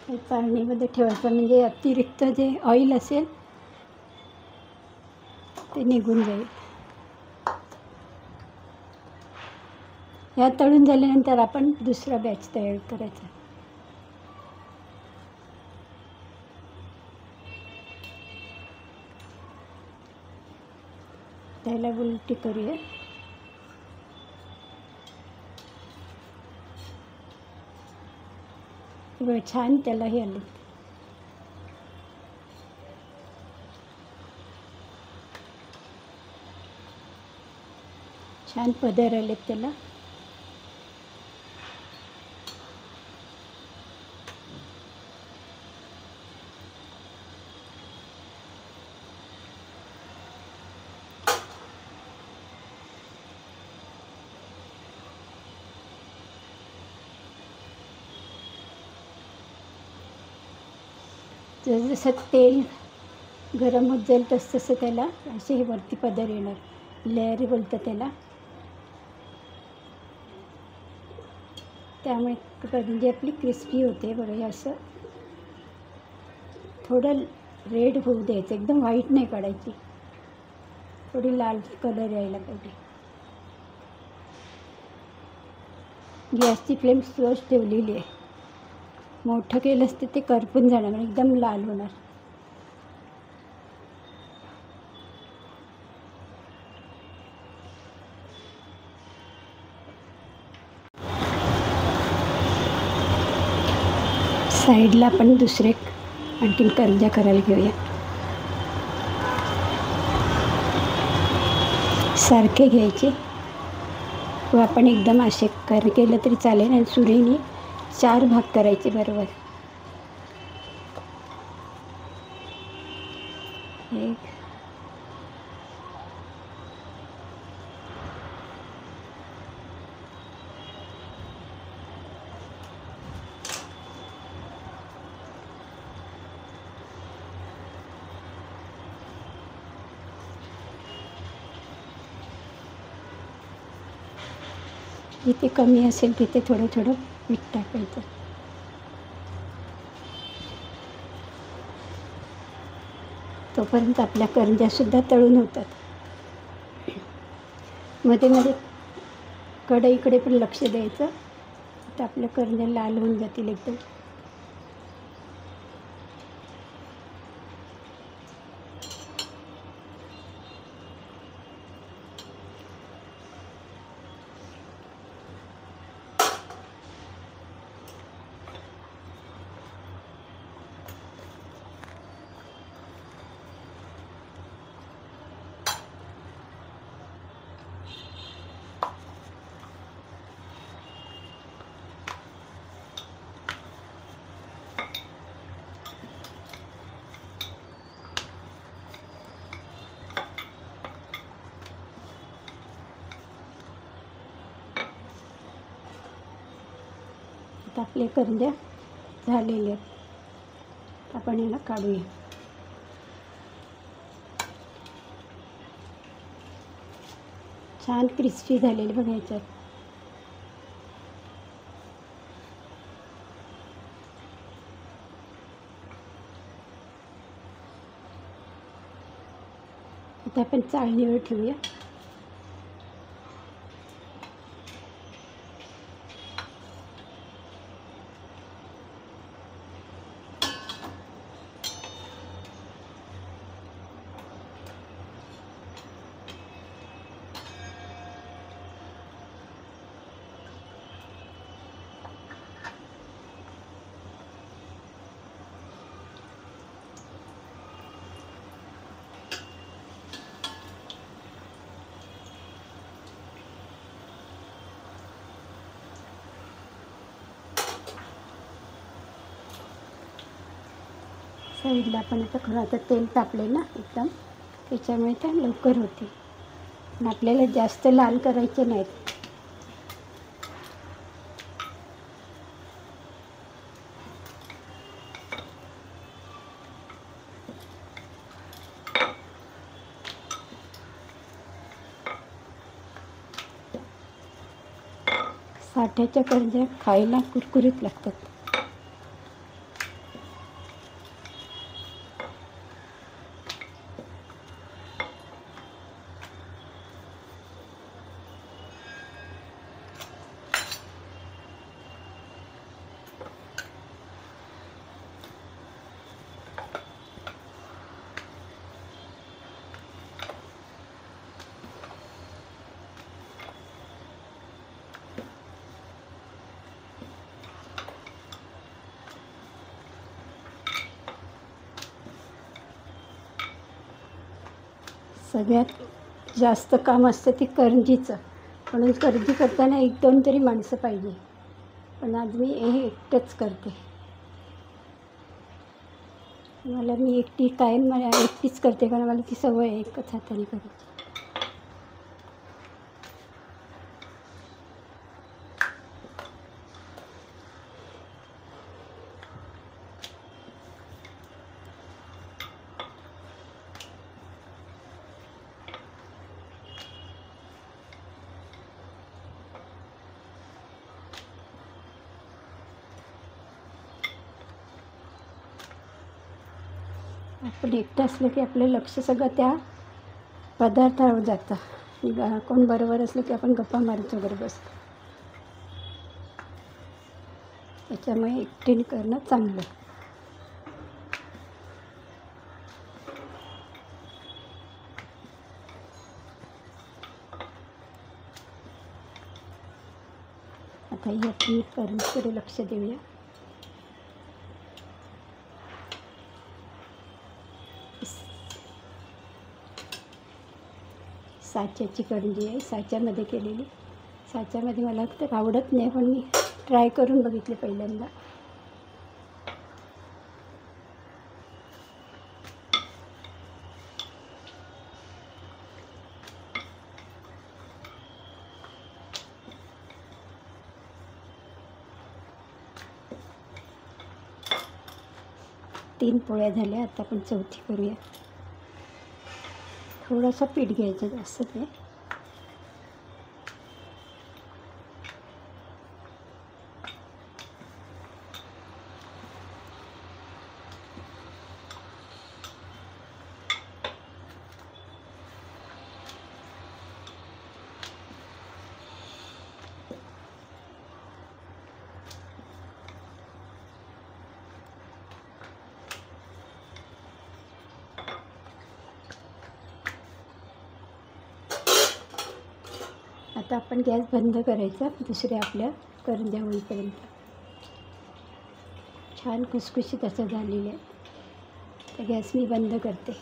हे चाळणीमध्ये ठेवायचं, म्हणजे अतिरिक्त जे ऑइल असेल ते निघून जाईल. या तळून झाल्यानंतर आपण दुसरा बॅच तयार करायचा. त्याला उलटी करूया. छान त्याला हे आले. छान पदर आलेत त्याला. जसं तेल गरम होत जाईल तसं त्याला असे हे वरती पदर येणार, लेअर बोलतं त्याला. त्यामुळे म्हणजे आपली क्रिस्पी होते बघा. हे असं थोडं रेड होऊ द्यायचं, एकदम व्हाईट नाही काढायची, थोडी लाल कलर यायला पाहिजे. गॅसची फ्लेम स्लोच ठेवलेली आहे. मोठं केलं असतं ते करपून जाणार, एकदम लाल होणार. साईडला आपण दुसरे आणखीन करंज्या करायला घेऊया. सारखे घ्यायचे व आपण एकदम असे केलं तरी चालेल, आणि सुरीने 4 भाग करायचे बरोबर. एक, जिथे कमी असेल तिथे थोडं थोडं पीठ टाकायचं. तोपर्यंत आपल्या करंज्यासुद्धा तळून होतात. मध्ये मध्ये कढईकडे पण लक्ष द्यायचं, तर आपल्या करंज्या लाल होऊन जातील एकदम. आता आपले करंज्या झालेले आहेत. आपण याला काढूया. छान क्रिस्पी झालेले बघा ह्याच्यात. आता आपण चाळणीवर ठेवूया. साईडला आपण आता खरं आता तेल तापले ना एकदम, त्याच्यामुळे ते लवकर होते. पण आपल्याला जास्त लाल करायचे नाहीत. साठ्याच्या करंज्या खायला कुरकुरीत लागतात. सगळ्यात जास्त काम असतं ते करंजीचं, म्हणून करंजी करताना 1-2 तरी माणसं पाहिजे. पण आज मी हे एकटंच करते. मी एकटी कायम एकटीच करते, कारण मला ती सवय आहे एकच हाताने करायची. आपण एकटं असलं की आपलं लक्ष सगळं त्या पदार्थावर जातं. कोण बरोबर असलं की आपण गप्पा मारत वगैरे बसतो. त्याच्यामुळे एकटीने करणं चांगलं. आता ही आपण करंजीकडे लक्ष देऊया. साच्याची करंजी आहे, साच्यामध्ये केलेली. साच्यामध्ये मला तर आवडत नाही, पण मी ट्राय करून बघितले पहिल्यांदा. तीन पोळ्या झाल्या, आता आपण चौथी करूया. थोडंसं पीठ घ्यायचं, जास्त ते. आता आपण गॅस बंद करायचा, दुसऱ्या आपल्या करंज्या होईपर्यंत. छान खुसखुशीत असं झालेलं आहे. तर गॅस मी बंद करते.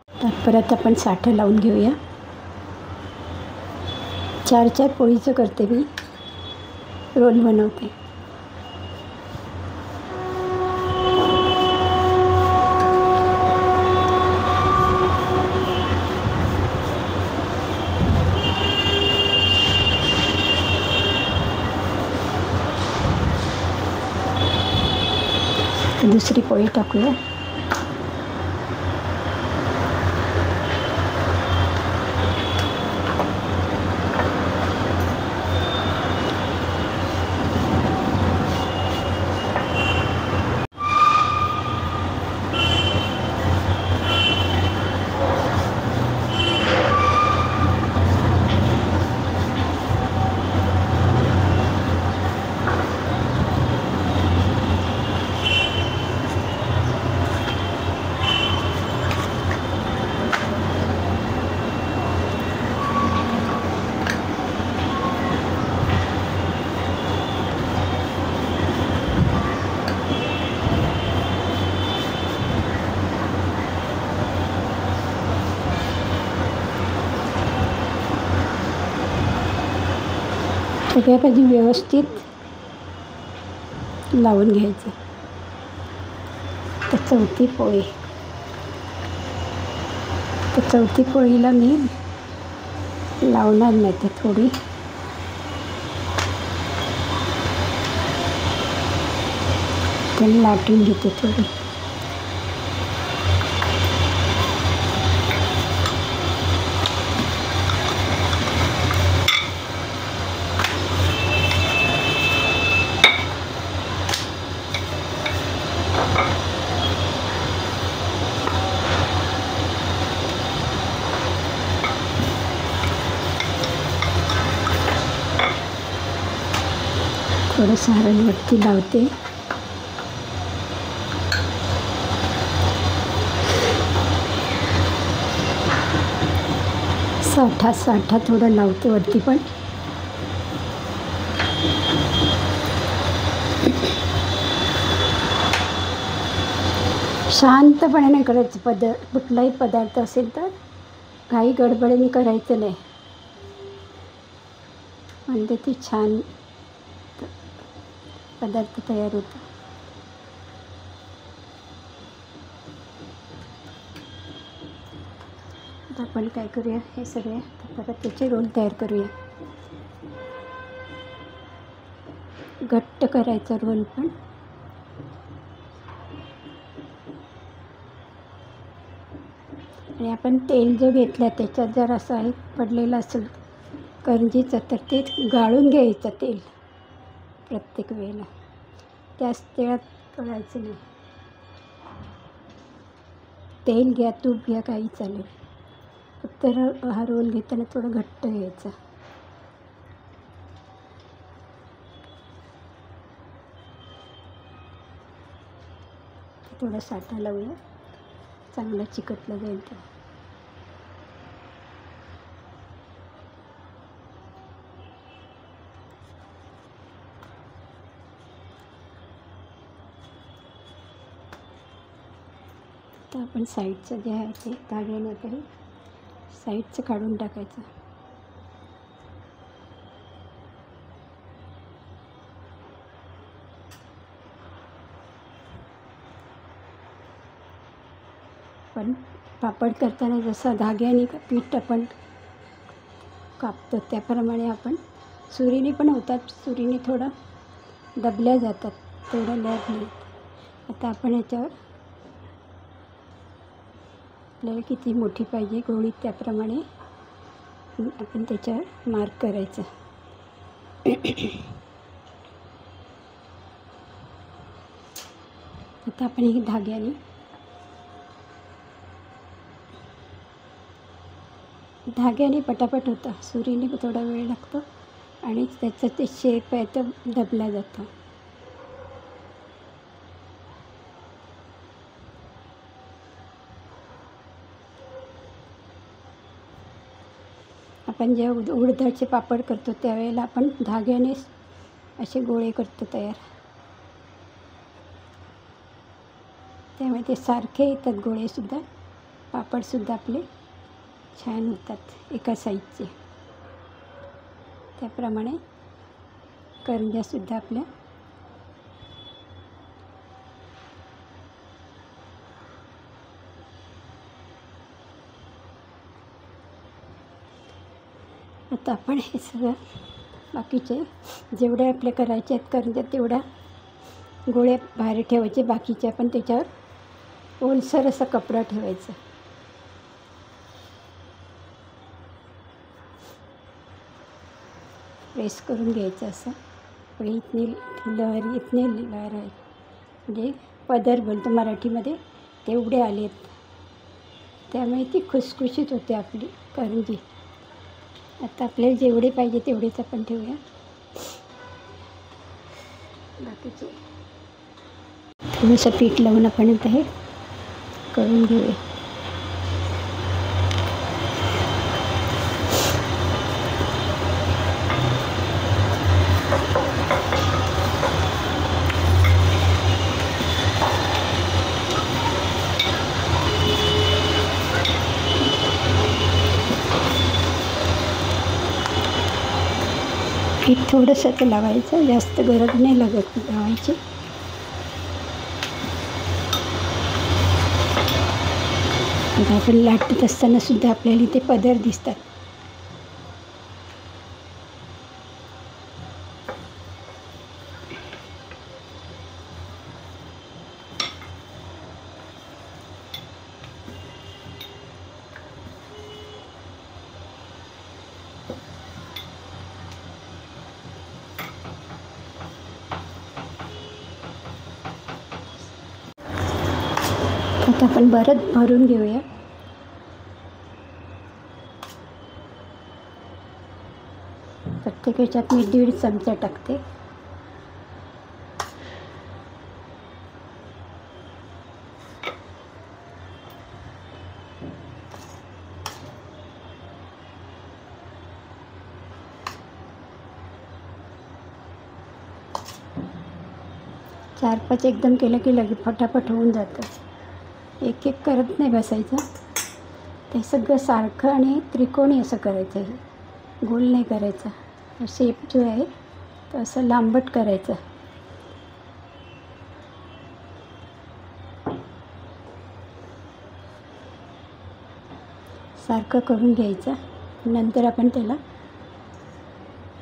तर परत आपण साठं लावून घेऊया. 4-4 पोळीचं करते मी, रोल बनवते. दुसरी पोळी टाकूया. सगळ्या बाजू व्यवस्थित लावून घ्यायचं. तर चौथी पोळी, तर चौथी पोळीला मी लावणार नाही, तर थोडी त्याला लाटून घेते थोडी. थोडं सारणवरती लावते. साठा थोडं लावते वरती पण. शांतपणे नाही करायचं. कुठलाही पदार्थ असेल तर काही गडबडीने करायचं नाही, म्हणजे ती छान पदार्थ तयार होतो. आता आपण काय करूया, हे सगळे परत त्याचे रोल तयार करूया. घट्ट करायचा रोल पण. आणि आपण तेल जो घेतला त्याच्यात जर असं आहे पडलेलं असेल करंजीचं, तर ते गाळून घ्यायचं तेल प्रत्येक वेळेला. त्याच तेलात करायचं नाही. तेल घ्या, तूप घ्या, काही चालेल, फक्त हा रोल घेताना थोडं घट्ट घ्यायचं. थोडं साठा लावूया, चांगलं चिकटलं जाईल ते. तर आपण साईडचं जे आहे ते धाग्याने तरी साईडचं काढून टाकायचं. पण पापड करताना जसं धाग्याने पीठ आपण कापतो त्याप्रमाणे आपण सुरीने पण होतात. सुरीने थोडं दबल्या जातात, तेवढं लेअर नाही. आता आपण याच्यावर आपल्याला किती मोठी पाहिजे गोळी त्याप्रमाणे आपण त्याच्यावर मार्क करायचं. आता आपण ही धाग्याने पटापट होतं. सुरीने थोडा वेळ लागतो आणि त्याचं ते शेप आहे तो दबला जातो. आपण जेव्हा उडदाचे पापड करतो त्यावेळेला आपण धाग्याने असे गोळे करतो तयार. त्यामुळे ते सारखे येतात गोळेसुद्धा, पापडसुद्धा आपले छान होतात एका साईजचे. त्याप्रमाणे करंज्यासुद्धा आपल्या आता आपण हे सगळं बाकीचे जेवढे आपले करायचे आहेत करंज्या तेवढ्या गोळे बाहेर ठेवायचे. बाकीचे आपण त्याच्यावर ओलसर असं कपडा ठेवायचं. प्रेस करून घ्यायचं असं. पण इतनी लहर आहे, म्हणजे पदर बोलतो मराठीमध्ये, तेवढे आले आहेत. त्यामुळे ती खुसखुशीत होते आपली करंजी. आता आपल्याला जेवढे पाहिजे तेवढेच आपण ठेवूया. बाकीचे थोडंसं पीठ लावून आपण आता हे करून घेऊया. पीठ थोडंसं लावायचं, जास्त गरज नाही लागत लावायची. आता आपण लाटत असताना सुद्धा आपल्याला इथे पदर दिसतात. आता आपण बरंच भरून घेऊया. प्रत्येक ह्याच्यात मी 1.5 चमचा टाकते. चार पाच एकदम केलं की लगेच फटाफट होऊन जातं. एक एक करत नाही बसायचं. ते सगळं सारखं आणि त्रिकोणी असं करायचं. हे गोल नाही करायचा. शेप जो आहे तो असं लांबट करायचा. सारखं करून घ्यायचं. नंतर आपण त्याला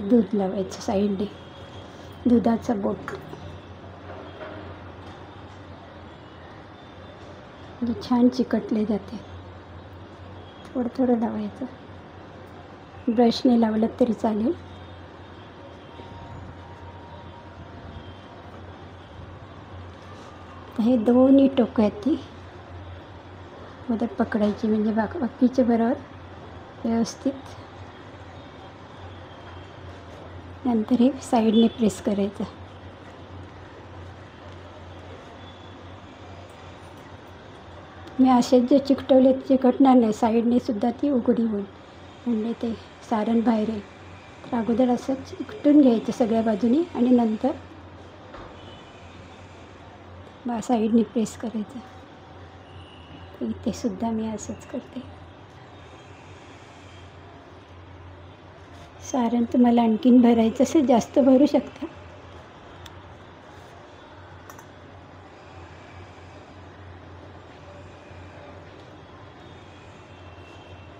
दूध लावायचं साईडने, दुधाचा बोट. म्हणजे छान चिकटले जाते. थोडं थोडं लावायचं. ब्रशने लावलं तरी चालेल. हे दोन्ही टोकं आहेत ती मोदक पकडायची, म्हणजे बाकीच्या बरोबर व्यवस्थित. नंतर हे साईडने प्रेस करायचं. मी असेच जे चिकटवले चिकटणार नाही, साईडने सुद्धा ती उघडी होईल, म्हणजे ते सारण बाहेर येईल. तर अगोदर असं चिकटून घ्यायचं सगळ्या बाजूनी आणि नंतर साईडने प्रेस करायचं. इथे सुद्धा मी असंच करते. सारण तुम्हाला आणखीन भरायचं असेल जास्त भरू शकता.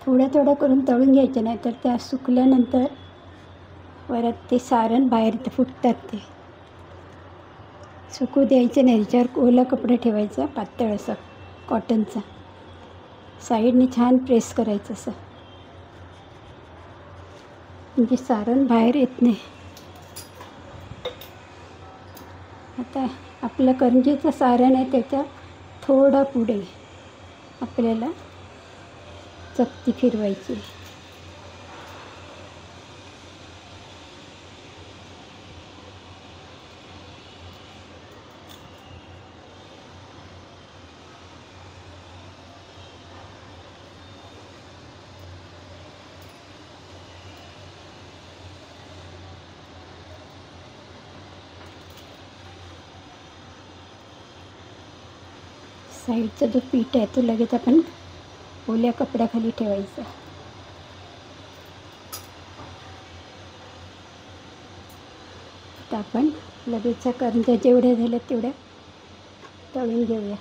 थोडं थोडं करून तळून घ्यायचं, नाही तर त्या सुकल्यानंतर परत ते सारण बाहेर फुटतात. ते सुकू द्यायचं नाही. त्याच्यावर ओला कपडा ठेवायचा पातळ असं कॉटनचा. साईडने छान प्रेस करायचं असं, म्हणजे सारण बाहेर येत नाही. आता आपलं करंजीचं सारण आहे त्याच्या थोडा पुढे आपल्याला चकती फिरवायची. साईडचा जो पीठ आहे तो लगेच आपण ओल्या कपड्याखाली ठेवायचा. आता आपण लगेच करंज्या जेवढ्या झाल्या तेवढ्या तळून घेऊया.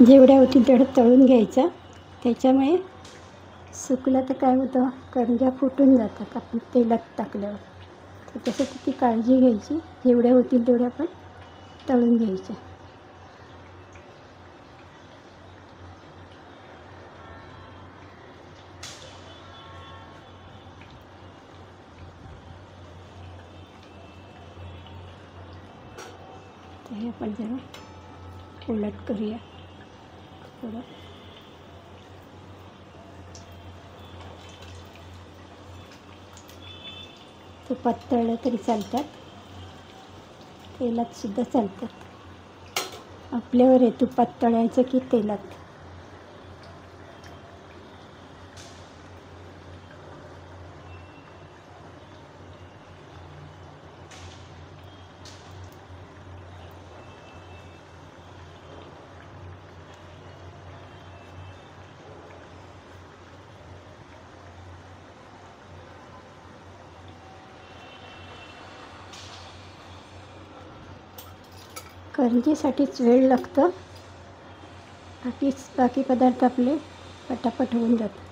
जेवढ्या होतील तेवढं तळून घ्यायचं. त्याच्यामुळे सुकलं तर काय होतं, करंज्या फुटून जातात आपण तेलात टाकल्यावर. तर त्यासाठी ती काळजी घ्यायची. जेवढ्या होतील तेवढ्या आपण तळून घ्यायच्या. तर हे आपण जरा उलट करूया थोडं. तुपात तळलं तरी चालतात, तेलात सुद्धा चालतात. आपल्यावर आहे तुपात तळायचं की तेलात. करंजीसाठीच वेळ लागतं, बाकी पदार्थ आपले पटापट होऊन जातात.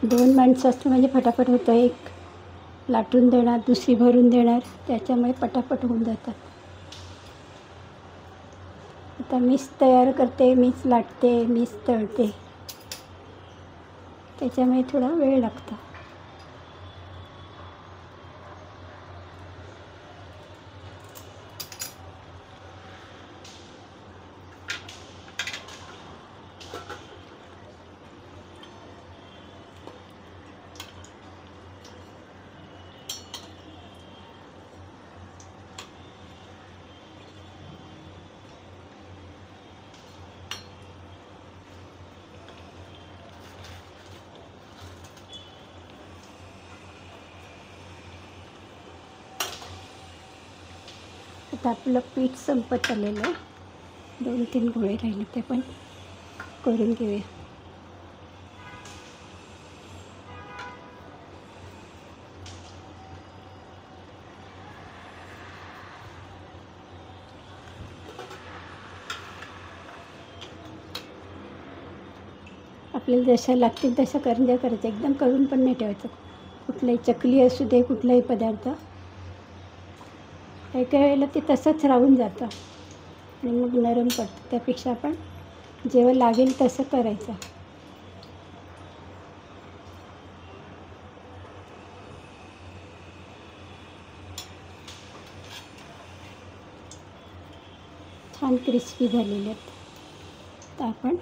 दोन माणसं असतं म्हणजे फटाफट होतं. एक लाटून देणार, दुसरी भरून देणार, त्याच्यामुळे पटापट होऊन जातात. आता मीच तयार करते, मीच लाटते, मीच तळते, त्याच्यामुळे थोडा वेळ लागतो. आता आपलं पीठ संपत आलेलं आहे. 2-3 गोळे राहिले, ते पण करून घेऊया. आपल्याला जशा लागतील तशा करंज्या करायच्या. एकदम करून पण नाही ठेवायचं. कुठलाही चकली असू दे, कुठलाही पदार्थ, काही काही वेळेला ते तसंच राहून जातं आणि मग नरम पडतं. त्यापेक्षा आपण जेव्हा लागेल तसं करायचं. छान क्रिस्पी झालेले आहेत. तर आपण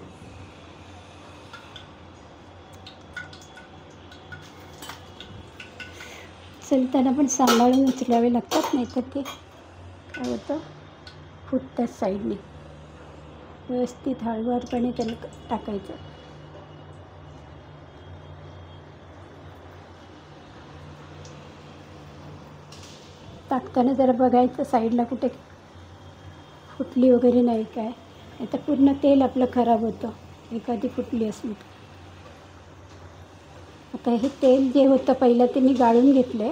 चलताना पण सांभाळून उचलावे लागतात, नाही तर ते काय होतं, फुटतात साईडने. व्यवस्थित हळूवारपणे त्याला टाकायचं. टाकताना जरा बघायचं साईडला कुठे फुटली वगैरे नाही काय, नाही तर पूर्ण तेल आपलं खराब होतं एखादी फुटली असली. आता हे तेल जे होतं पहिलं ते मी गाळून घेतलं.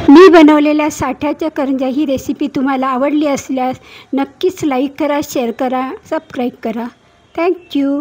मी बनवलेल्या साठ्याच्या करंज्या ही रेसिपी तुम्हाला आवडली असल्यास नक्कीच लाईक करा, शेअर करा, सबस्क्राईब करा. थँक्यू.